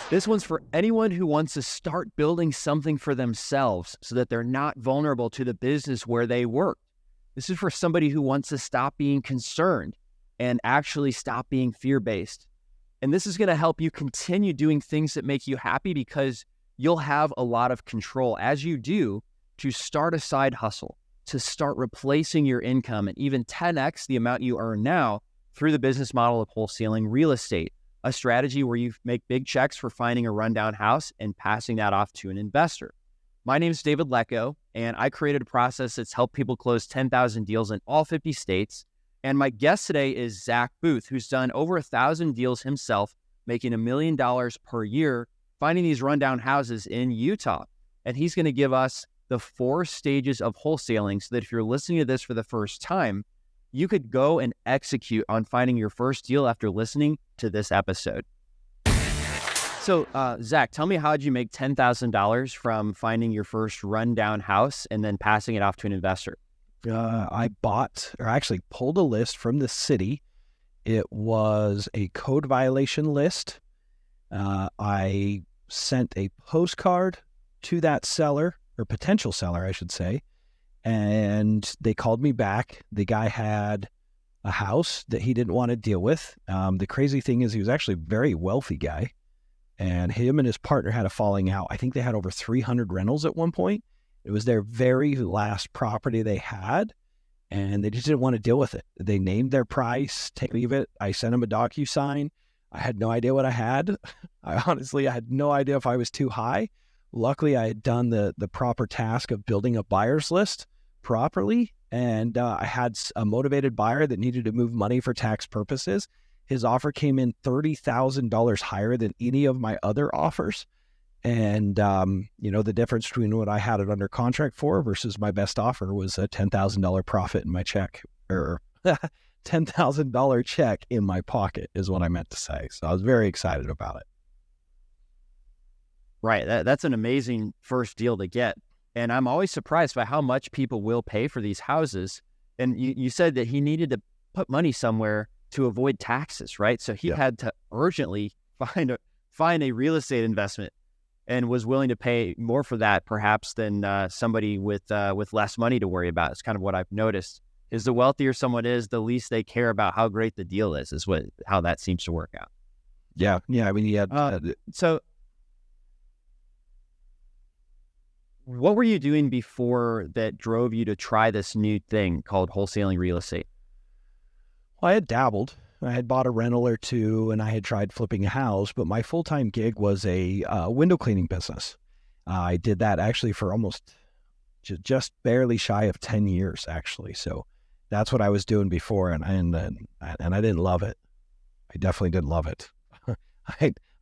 This one's for anyone who wants to start building something for themselves so that they're not vulnerable to the business where they work. This is for somebody who wants to stop being concerned and actually stop being fear-based. And this is going to help you continue doing things that make you happy because you'll have a lot of control as you do to start a side hustle, to start replacing your income and even 10x the amount you earn now through the business model of wholesaling real estate, a strategy where you make big checks for finding a rundown house and passing that off to an investor. My name is David Lecko, and I created a process that's helped people close 10,000 deals in all 50 states. And my guest today is Zack Boothe, who's done over 1,000 deals himself, making $1 million per year, finding these rundown houses in Utah. And he's going to give us the 4 stages of wholesaling so that if you're listening to this for the first time, you could go and execute on finding your first deal after listening to this episode. So, Zack, tell me, how did you make $10,000 from finding your first rundown house and then passing it off to an investor? I bought, or actually pulled a list from the city. It was a code violation list. I sent a postcard to that seller, or potential seller, I should say, and they called me back. The guy had a house that he didn't want to deal with. The crazy thing is he was actually a very wealthy guy, and him and his partner had a falling out. I think they had over 300 rentals at one point. It was their very last property they had, and they just didn't want to deal with it. They named their price, take leave it. I sent them a DocuSign. I had no idea what I had. I had no idea if I was too high. Luckily, I had done the proper task of building a buyer's list properly, and I had a motivated buyer that needed to move money for tax purposes. His offer came in $30,000 higher than any of my other offers. And, the difference between what I had it under contract for versus my best offer was a $10,000 profit in my check, or $10,000 check in my pocket is what I meant to say. So I was very excited about it. Right. That's an amazing first deal to get. And I'm always surprised by how much people will pay for these houses. And you said that he needed to put money somewhere to avoid taxes, right? So he had to urgently find a real estate investment, and was willing to pay more for that perhaps than somebody with less money to worry about. It's kind of what I've noticed. Is the wealthier someone is, the least they care about how great the deal is how that seems to work out. Yeah. I mean, yeah. So what were you doing before that drove you to try this new thing called wholesaling real estate? Well, I had dabbled. I had bought a rental or two, and I had tried flipping a house, but my full-time gig was a window cleaning business. I did that actually for almost just barely shy of 10 years, actually. So that's what I was doing before, and I didn't love it. I definitely didn't love it.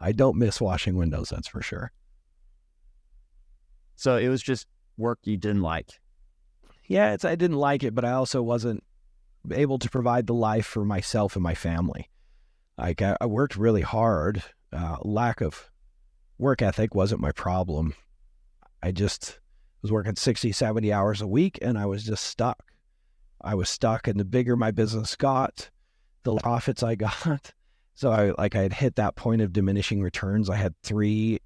I don't miss washing windows, that's for sure. So it was just work you didn't like. Yeah, I didn't like it, but I also wasn't able to provide the life for myself and my family. Like I worked really hard. Lack of work ethic wasn't my problem. I just was working 60, 70 hours a week, and I was just stuck. I was stuck, and the bigger my business got, the less profits I got. So I had hit that point of diminishing returns. I had 3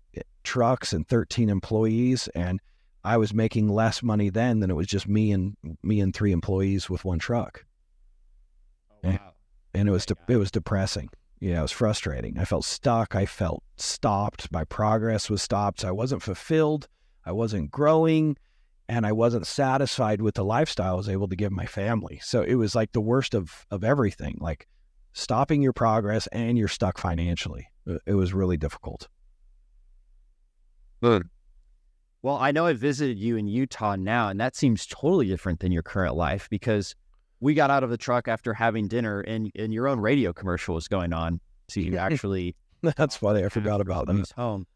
trucks and 13 employees, and I was making less money then than it was just me and 3 employees with 1 truck. Oh, wow. And it was depressing. Yeah, it was frustrating. I felt stuck. I felt stopped. My progress was stopped. I wasn't fulfilled. I wasn't growing, and I wasn't satisfied with the lifestyle I was able to give my family. So it was like the worst of everything, like stopping your progress, and you're stuck financially. It was really difficult. Good. Well, I know I visited you in Utah now, and that seems totally different than your current life, because we got out of the truck after having dinner, and your own radio commercial was going on. So you actually... That's funny. I forgot about that. Home.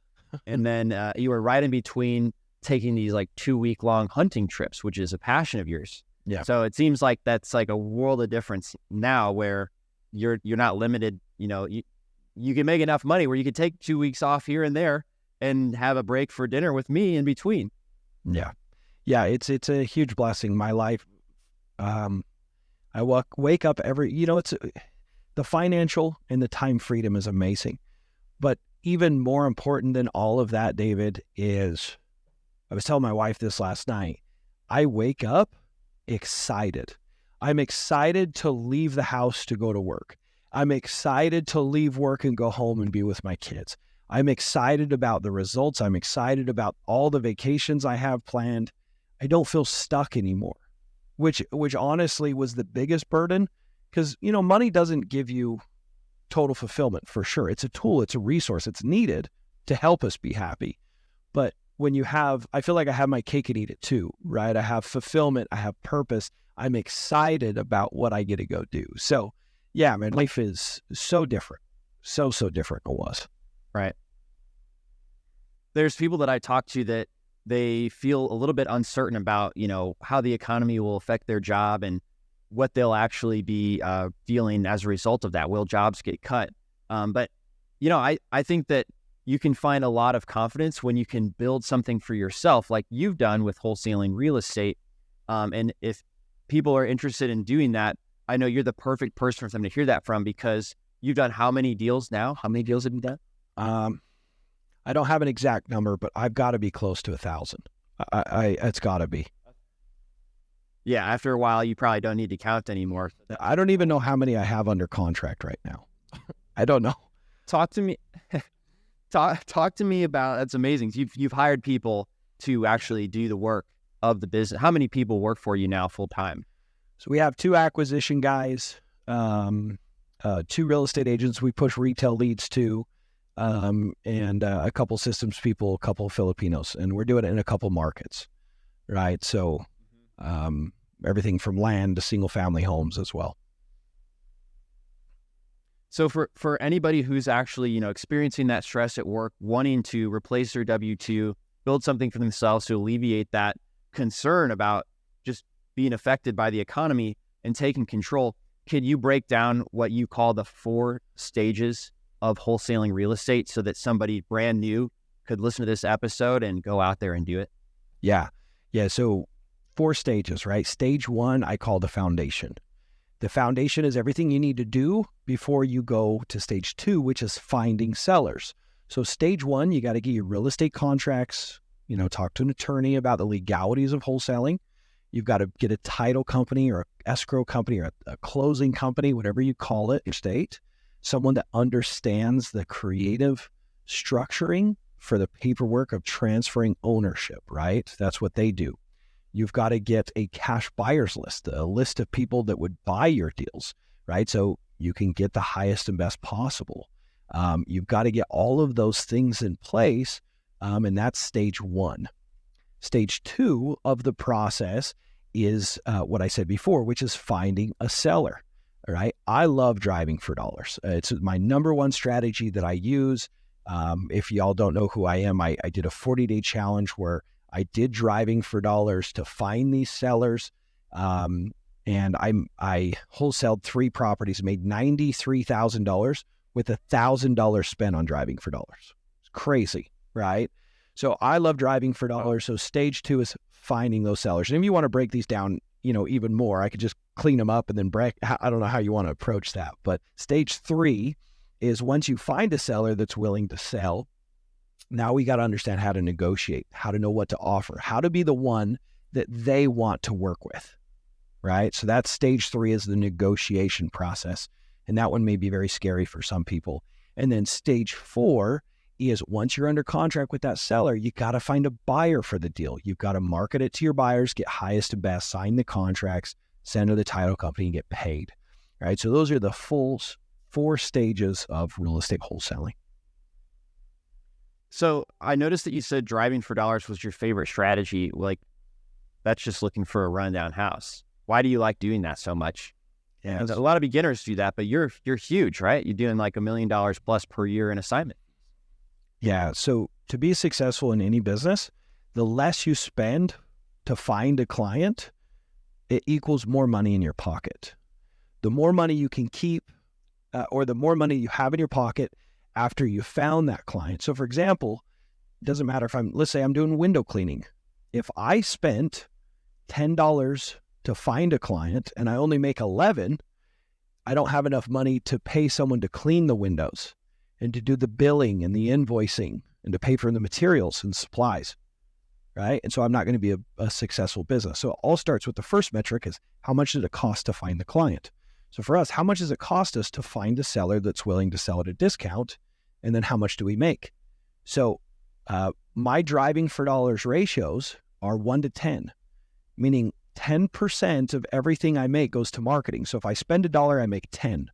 And then you were right in between taking these like 2-week-long hunting trips, which is a passion of yours. Yeah. So it seems like that's like a world of difference now, where you're not limited. You can make enough money where you could take 2 weeks off here and there and have a break for dinner with me in between. Yeah. It's a huge blessing. My life, I wake up every, it's the financial and the time freedom is amazing, but even more important than all of that, David, is I was telling my wife this last night. I wake up excited. I'm excited to leave the house to go to work. I'm excited to leave work and go home and be with my kids. I'm excited about the results. I'm excited about all the vacations I have planned. I don't feel stuck anymore, which honestly was the biggest burden, because, money doesn't give you total fulfillment for sure. It's a tool, it's a resource, it's needed to help us be happy. But when I feel like I have my cake and eat it too, right? I have fulfillment, I have purpose. I'm excited about what I get to go do. So yeah, man, life is so different. So different than it was. Right. There's people that I talk to that they feel a little bit uncertain about, how the economy will affect their job and what they'll actually be feeling as a result of that. Will jobs get cut? But I think that you can find a lot of confidence when you can build something for yourself, like you've done with wholesaling real estate. And if people are interested in doing that, I know you're the perfect person for them to hear that from, because you've done how many deals now? How many deals have you done? I don't have an exact number, but I've got to be close to 1,000. It's got to be. Yeah, after a while, you probably don't need to count anymore. I don't even know how many I have under contract right now. I don't know. Talk to me. Talk to me about, that's amazing. You've hired people to actually do the work of the business. How many people work for you now full time? So we have 2 acquisition guys, 2 real estate agents we push retail leads to, and a couple systems people, a couple Filipinos, and we're doing it in a couple markets, right? So everything from land to single family homes as well. So for anybody who's actually, experiencing that stress at work, wanting to replace their W-2, build something for themselves to alleviate that concern about just being affected by the economy and taking control, can you break down what you call the 4 stages of wholesaling real estate so that somebody brand new could listen to this episode and go out there and do it? Yeah. So 4 stages, right? Stage 1, I call the foundation. The foundation is everything you need to do before you go to stage 2, which is finding sellers. So stage 1, you got to get your real estate contracts, talk to an attorney about the legalities of wholesaling. You've got to get a title company or an escrow company or a closing company, whatever you call it, your state, someone that understands the creative structuring for the paperwork of transferring ownership, right? That's what they do. You've got to get a cash buyers list, a list of people that would buy your deals, right? So you can get the highest and best possible. You've got to get all of those things in place, and that's stage 1. Stage 2 of the process is what I said before, which is finding a seller. All right. I love driving for dollars. It's my number one strategy that I use. If y'all don't know who I am, I did a 40-day challenge where I did driving for dollars to find these sellers. And I wholesaled 3 properties, made $93,000 with $1,000 spent on driving for dollars. It's crazy, right? So I love driving for dollars. So stage 2 is finding those sellers. And if you want to break these down, even more, I could just clean them up and then break. I don't know how you want to approach that. But stage 3 is once you find a seller that's willing to sell, now we got to understand how to negotiate, how to know what to offer, how to be the one that they want to work with, right? So that's stage 3 is the negotiation process. And that one may be very scary for some people. And then stage 4 is once you're under contract with that seller, you got to find a buyer for the deal. You've got to market it to your buyers, get highest and best, sign the contracts, send to the title company and get paid. All right. So those are the full 4 stages of real estate wholesaling. So I noticed that you said driving for dollars was your favorite strategy. Like, that's just looking for a rundown house. Why do you like doing that so much? Yeah, a lot of beginners do that, but you're huge, right? You're doing like $1 million plus per year in assignment. Yeah. So to be successful in any business, the less you spend to find a client, it equals more money in your pocket. The more money you can keep, or the more money you have in your pocket after you found that client. So for example, it doesn't matter if let's say I'm doing window cleaning. If I spent $10 to find a client and I only make 11, I don't have enough money to pay someone to clean the windows. and to do the billing and the invoicing and to pay for the materials and supplies, right? And so I'm not going to be a successful business. So it all starts with the first metric is how much did it cost to find the client? So for us, how much does it cost us to find a seller that's willing to sell at a discount? And then how much do we make? So my driving for dollars ratios are 1 to 10, meaning 10% of everything I make goes to marketing. So if I spend $1, I make 10.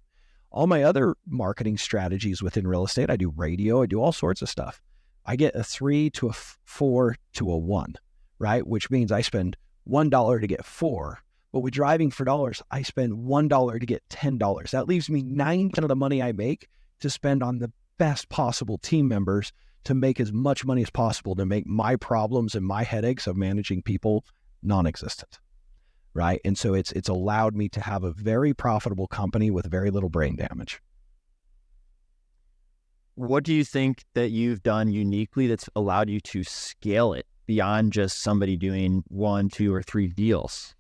All my other marketing strategies within real estate, I do radio, I do all sorts of stuff. I get a 3 to a 4 to a 1, right? Which means I spend $1 to get 4. But with driving for dollars, I spend $1 to get $10. That leaves me 9% of the money I make to spend on the best possible team members to make as much money as possible to make my problems and my headaches of managing people non-existent, right? And so it's allowed me to have a very profitable company with very little brain damage. What do you think that you've done uniquely that's allowed you to scale it beyond just somebody doing 1, 2, or 3 deals?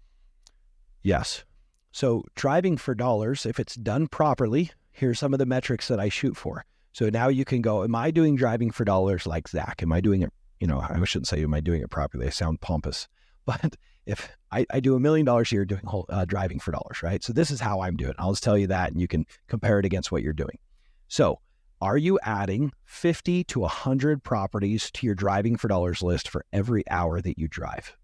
Yes. So driving for dollars, if it's done properly, here's some of the metrics that I shoot for. So now you can go, am I doing driving for dollars like Zack? Am I doing it, I shouldn't say, am I doing it properly? I sound pompous. But if I do $1 million a year doing driving for dollars, right? So this is how I'm doing it. I'll just tell you that, and you can compare it against what you're doing. So are you adding 50 to 100 properties to your driving for dollars list for every hour that you drive?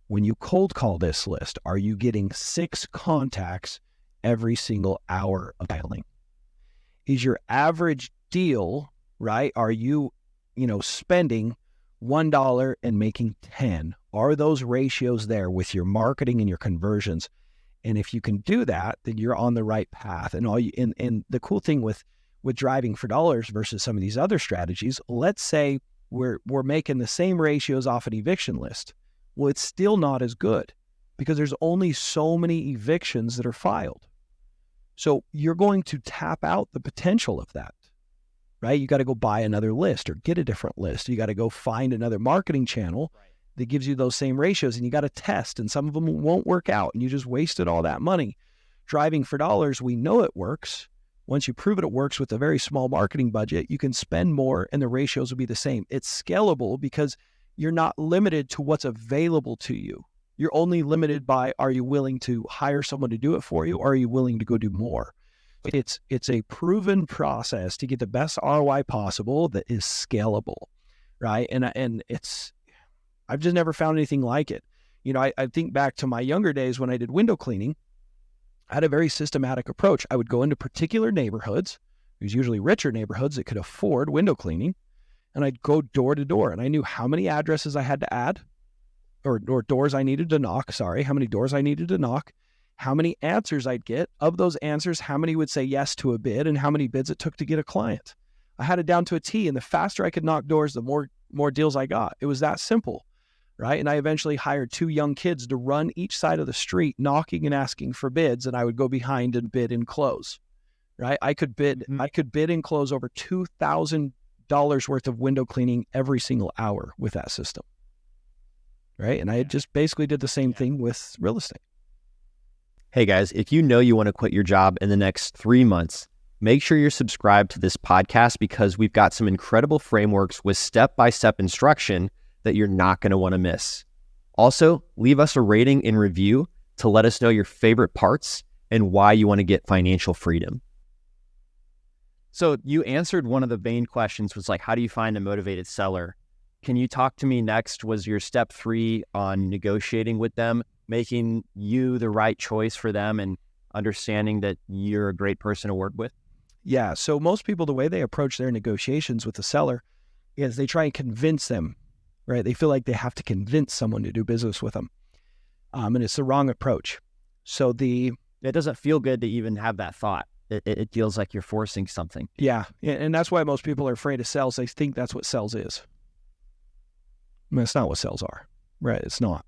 When you cold call this list, are you getting 6 contacts every single hour of dialing? Is your average deal, right? Are you, spending $1 and making 10? Are those ratios there with your marketing and your conversions? And if you can do that, then you're on the right path. And and the cool thing with driving for dollars versus some of these other strategies, let's say we're making the same ratios off an eviction list. Well, it's still not as good because there's only so many evictions that are filed. So you're going to tap out the potential of that, right? You got to go buy another list or get a different list. You got to go find another marketing channel that gives you those same ratios, and you got to test, and some of them won't work out, and you just wasted all that money. Driving for dollars, we know it works. Once you prove it works with a very small marketing budget, you can spend more and the ratios will be the same. It's scalable because you're not limited to what's available to you. You're only limited by, are you willing to hire someone to do it for you, or are you willing to go do more? It's a proven process to get the best ROI possible that is scalable, right? And I've just never found anything like it. I think back to my younger days when I did window cleaning. I had a very systematic approach. I would go into particular neighborhoods, it was usually richer neighborhoods that could afford window cleaning, and I'd go door to door, and I knew how many addresses I had to add, or doors I needed to knock, how many doors I needed to knock, how many answers I'd get. Of those answers, how many would say yes to a bid, and how many bids it took to get a client. I had it down to a T, and the faster I could knock doors, the more deals I got. It was that simple, right? And I eventually hired 2 young kids to run each side of the street, knocking and asking for bids, and I would go behind and bid and close, right? I could bid and close over $2,000 worth of window cleaning every single hour with that system. Right. And I just basically did the same thing with real estate. Hey guys, if you know you want to quit your job in the next 3 months, make sure you're subscribed to this podcast because we've got some incredible frameworks with step-by-step instruction that you're not going to want to miss. Also, leave us a rating and review to let us know your favorite parts and why you want to get financial freedom. So you answered one of the main questions, was like, how do you find a motivated seller? Can you talk to me next? Was your step 3 on negotiating with them, making you the right choice for them and understanding that you're a great person to work with? Yeah. So most people, the way they approach their negotiations with the seller is they try and convince them, right? They feel like they have to convince someone to do business with them. And it's the wrong approach. So it doesn't feel good to even have that thought. It feels like you're forcing something. Yeah. And that's why most people are afraid of sales. They think that's what sales is. I mean, it's not what sales are, right? It's not.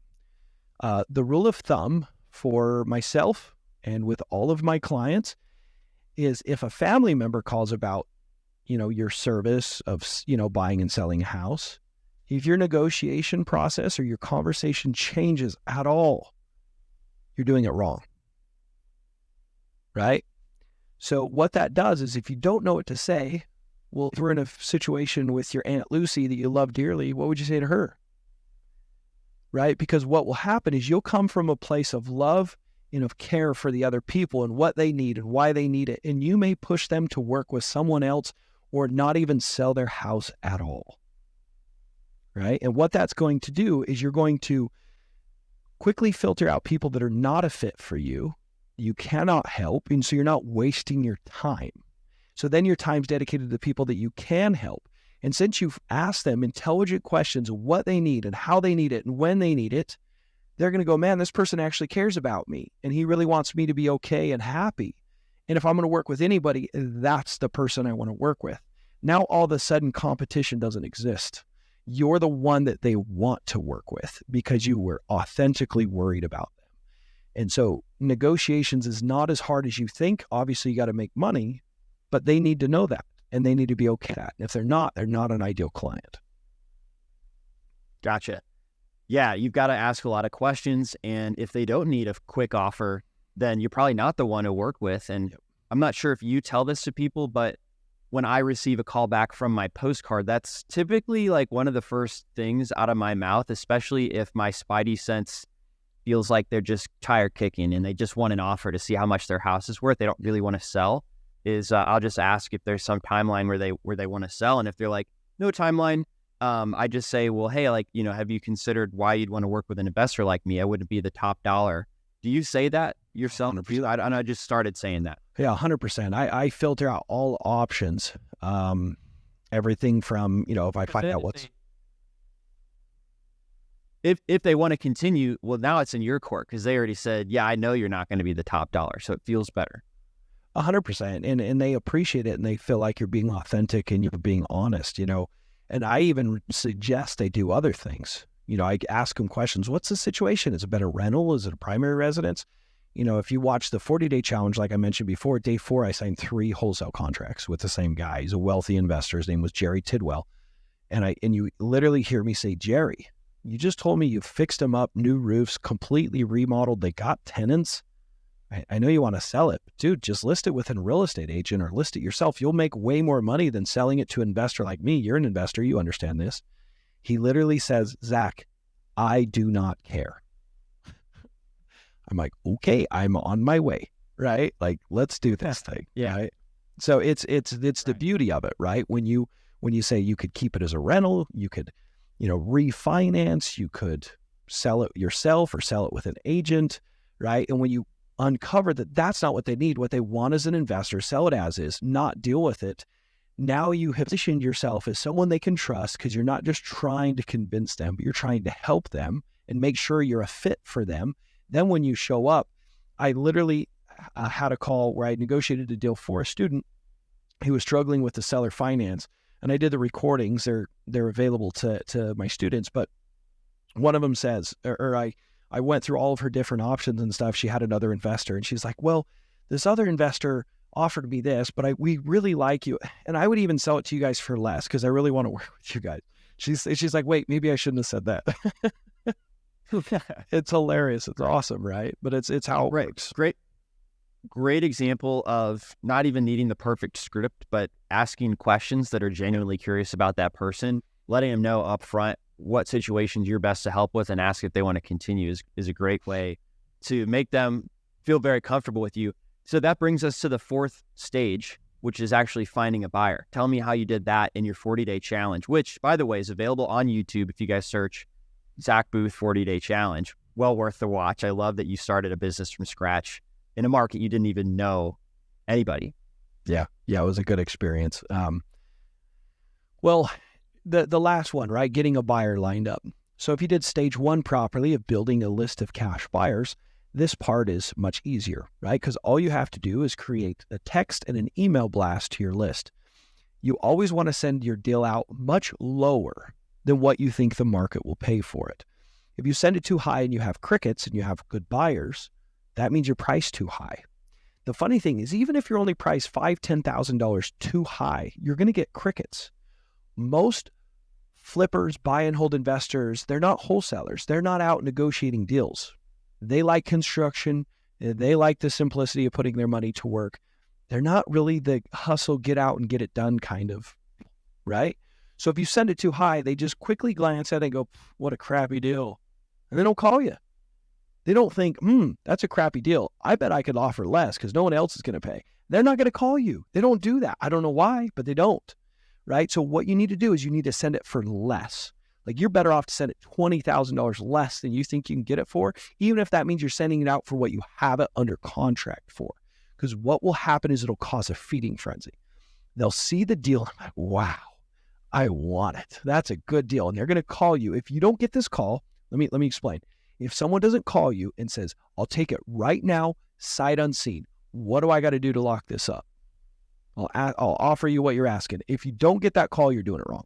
The rule of thumb for myself and with all of my clients is if a family member calls about, your service of, buying and selling a house, if your negotiation process or your conversation changes at all, you're doing it wrong, right? So what that does is if you don't know what to say, well, if we're in a situation with your Aunt Lucy that you love dearly, what would you say to her? Right? Because what will happen is you'll come from a place of love and of care for the other people and what they need and why they need it. And you may push them to work with someone else or not even sell their house at all. Right? And what that's going to do is you're going to quickly filter out people that are not a fit for you. You cannot help. And so you're not wasting your time. So then your time's dedicated to the people that you can help. And since you've asked them intelligent questions of what they need and how they need it and when they need it, they're going to go, man, this person actually cares about me and he really wants me to be okay and happy. And if I'm going to work with anybody, that's the person I want to work with. Now, all of a sudden, competition doesn't exist. You're the one that they want to work with because you were authentically worried about them. And so negotiations is not as hard as you think. Obviously, you got to make money, but they need to know that and they need to be okay with that. And if they're not an ideal client. Gotcha. Yeah, you've got to ask a lot of questions. And if they don't need a quick offer, then you're probably not the one to work with. And I'm not sure if you tell this to people, but when I receive a call back from my postcard, that's typically like one of the first things out of my mouth, especially if my spidey sense feels like they're just tire kicking and they just want an offer to see how much their house is worth. They don't really want to sell. I'll just ask if there's some timeline where they want to sell. And if they're like, no timeline, I just say, well, hey, like, have you considered why you'd want to work with an investor like me? I wouldn't be the top dollar. Do you say that yourself? I just started saying that. Yeah, 100%. I filter out all options. Everything from, if I find out what's... If they want to continue, well, now it's in your court because they already said, yeah, I know you're not going to be the top dollar. So it feels better. 100%. And they appreciate it and they feel like you're being authentic and you're being honest, And I even suggest they do other things. I ask them questions. What's the situation? Is it a rental? Is it a primary residence? If you watch the 40-day challenge, like I mentioned before, day 4, I signed 3 wholesale contracts with the same guy. He's a wealthy investor. His name was Jerry Tidwell. And you literally hear me say, Jerry, you just told me you fixed them up, new roofs, completely remodeled. They got tenants. I know you want to sell it, but dude, just list it with a real estate agent or list it yourself. You'll make way more money than selling it to an investor like me. You're an investor. You understand this. He literally says, Zach, I do not care. I'm like, okay, I'm on my way, right? Like, let's do this thing. Yeah. Right? So it's the beauty of it, right? When you say you could keep it as a rental, you could, refinance, you could sell it yourself or sell it with an agent, right? And when you uncover that that's not what they need, what they want as an investor, sell it as is, not deal with it. Now you have positioned yourself as someone they can trust because you're not just trying to convince them, but you're trying to help them and make sure you're a fit for them. Then when you show up, I literally had a call where I negotiated a deal for a student who was struggling with the seller finance. And I did the recordings. They're available to my students. But one of them says, I went through all of her different options and stuff. She had another investor and she's like, well, this other investor offered me this, but we really like you. And I would even sell it to you guys for less because I really want to work with you guys. She's like, wait, maybe I shouldn't have said that. It's hilarious. It's awesome, right? But it's how it works. Great example of not even needing the perfect script, but asking questions that are genuinely curious about that person, letting them know up front what situations you're best to help with and ask if they want to continue is a great way to make them feel very comfortable with you. So that brings us to the 4th stage, which is actually finding a buyer. Tell me how you did that in your 40-day challenge, which, by the way, is available on YouTube. If you guys search Zack Boothe 40-day challenge, well worth the watch. I love that you started a business from scratch in a market you didn't even know anybody. Yeah, it was a good experience. Well, the last one, right? Getting a buyer lined up. So if you did stage 1 properly of building a list of cash buyers, this part is much easier, right? Because all you have to do is create a text and an email blast to your list. You always want to send your deal out much lower than what you think the market will pay for it. If you send it too high and you have crickets and you have good buyers, that means you're priced too high. The funny thing is, even if you're only priced $5,000, $10,000 too high, you're going to get crickets. Most flippers, buy and hold investors, they're not wholesalers. They're not out negotiating deals. They like construction. They like the simplicity of putting their money to work. They're not really the hustle, get out and get it done kind of, right? So if you send it too high, they just quickly glance at it and go, what a crappy deal. And they don't call you. They don't think, that's a crappy deal. I bet I could offer less because no one else is going to pay. They're not going to call you. They don't do that. I don't know why, but they don't, right? So what you need to do is you need to send it for less. Like you're better off to send it $20,000 less than you think you can get it for, even if that means you're sending it out for what you have it under contract for. Because what will happen is it'll cause a feeding frenzy. They'll see the deal and like, wow, I want it. That's a good deal. And they're going to call you. If you don't get this call, let me explain. If someone doesn't call you and says, I'll take it right now, sight unseen, what do I got to do to lock this up? I'll offer you what you're asking. If you don't get that call, you're doing it wrong.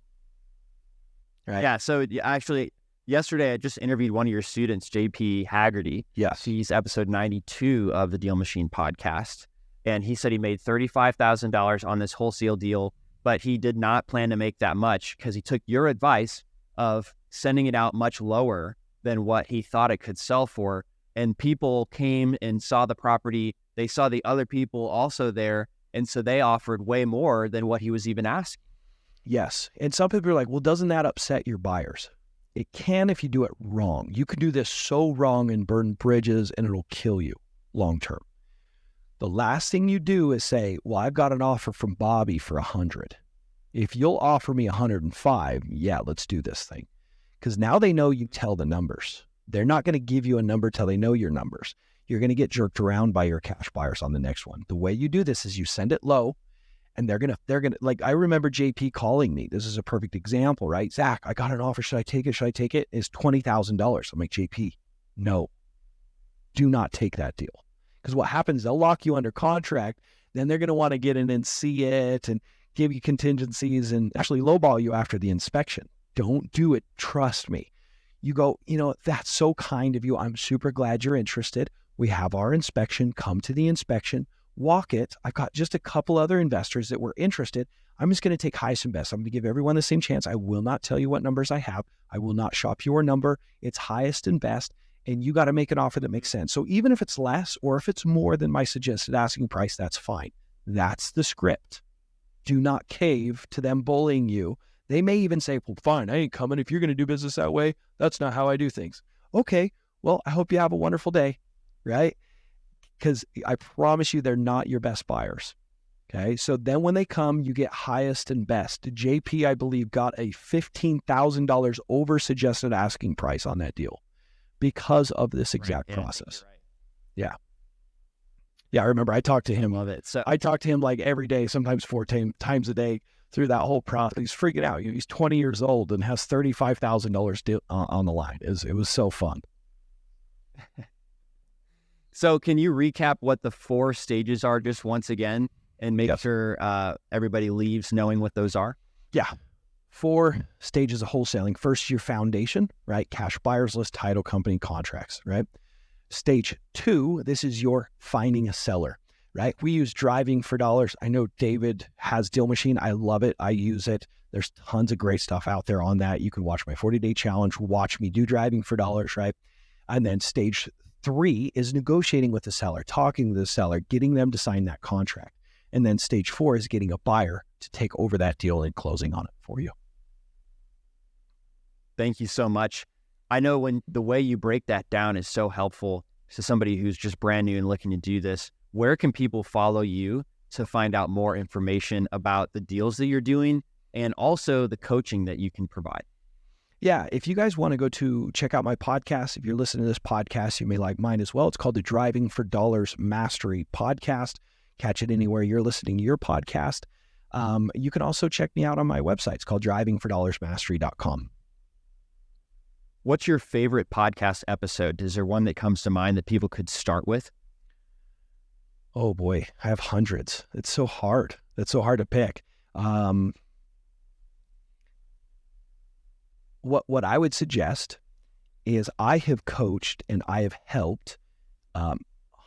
Right? Yeah. So actually, yesterday I just interviewed one of your students, JP Haggerty. Yes. He's episode 92 of the DealMachine podcast. And he said he made $35,000 on this wholesale deal, but he did not plan to make that much because he took your advice of sending it out much lower than what he thought it could sell for. And people came and saw the property. They saw the other people also there. And so they offered way more than what he was even asking. Yes. And some people are like, well, doesn't that upset your buyers? It can if you do it wrong. You could do this so wrong and burn bridges and it'll kill you long term. The last thing you do is say, well, I've got an offer from Bobby for 100. If you'll offer me 105, yeah, let's do this thing. Because now they know you tell the numbers. They're not going to give you a number till they know your numbers. You're going to get jerked around by your cash buyers on the next one. The way you do this is you send it low. And they're gonna like, I remember JP calling me. This is a perfect example, right? Zach, I got an offer. Should I take it? Should I take it? It's $20,000. I'm like, JP, no, do not take that deal. Because what happens, they'll lock you under contract. Then they're going to want to get in and see it and give you contingencies and actually lowball you after the inspection. Don't do it. Trust me. You go, that's so kind of you. I'm super glad you're interested. We have our inspection. Come to the inspection. Walk it. I've got just a couple other investors that were interested. I'm just going to take highest and best. I'm going to give everyone the same chance. I will not tell you what numbers I have. I will not shop your number. It's highest and best. And you got to make an offer that makes sense. So even if it's less or if it's more than my suggested asking price, that's fine. That's the script. Do not cave to them bullying you. They may even say, well, fine, I ain't coming. If you're going to do business that way, that's not how I do things. Okay, well, I hope you have a wonderful day, right? Because I promise you they're not your best buyers. Okay, so then when they come, you get highest and best. JP, I believe, got a $15,000 over suggested asking price on that deal because of this exact process. Right. Yeah. Yeah, I remember I talked to him. Love it. So I talked to him like every day, sometimes 4 times a day through that whole process. He's freaking out. He's 20 years old and has $35,000 on the line. It was so fun. So can you recap what the 4 stages are just once again and make sure everybody leaves knowing what those are? Yeah. 4 stages of wholesaling. First, your foundation, right? Cash buyers list, title company, contracts, right? Stage 2, this is your finding a seller, right? We use driving for dollars. I know David has DealMachine. I love it. I use it. There's tons of great stuff out there on that. You can watch my 40-day challenge, watch me do driving for dollars, right? And then stage 3 is negotiating with the seller, talking to the seller, getting them to sign that contract. And then stage 4 is getting a buyer to take over that deal and closing on it for you. Thank you so much. I know when the way you break that down is so helpful to somebody who's just brand new and looking to do this. Where can people follow you to find out more information about the deals that you're doing and also the coaching that you can provide? Yeah, if you guys want to go to check out my podcast, if you're listening to this podcast, you may like mine as well. It's called the Driving for Dollars Mastery Podcast. Catch it anywhere you're listening to your podcast. You can also check me out on my website. It's called drivingfordollarsmastery.com. What's your favorite podcast episode? Is there one that comes to mind that people could start with? Oh boy, I have hundreds. It's so hard. It's so hard to pick. What I would suggest is I have coached and I have helped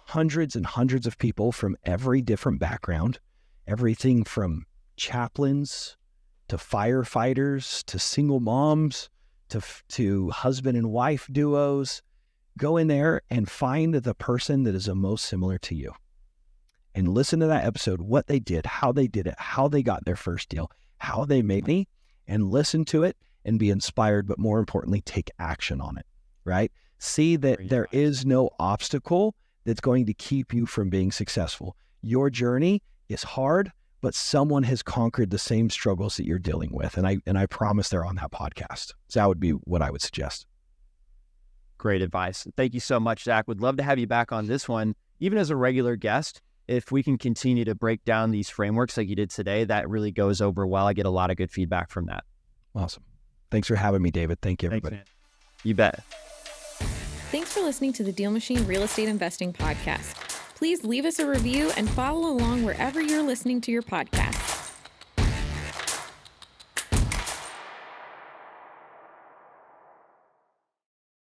hundreds and hundreds of people from every different background, everything from chaplains to firefighters to single moms to husband and wife duos. Go in there and find the person that is the most similar to you and listen to that episode, what they did, how they did it, how they got their first deal, how they made money, and listen to it and be inspired, but more importantly, take action on it, right? See that there is no obstacle that's going to keep you from being successful. Your journey is hard, but someone has conquered the same struggles that you're dealing with. And I promise they're on that podcast. So that would be what I would suggest. Great advice. Thank you so much, Zack. Would love to have you back on this one, even as a regular guest. If we can continue to break down these frameworks like you did today, that really goes over well. I get a lot of good feedback from that. Awesome. Thanks for having me, David. Thank you, everybody. Thanks, man. You bet. Thanks for listening to the DealMachine Real Estate Investing Podcast. Please leave us a review and follow along wherever you're listening to your podcast.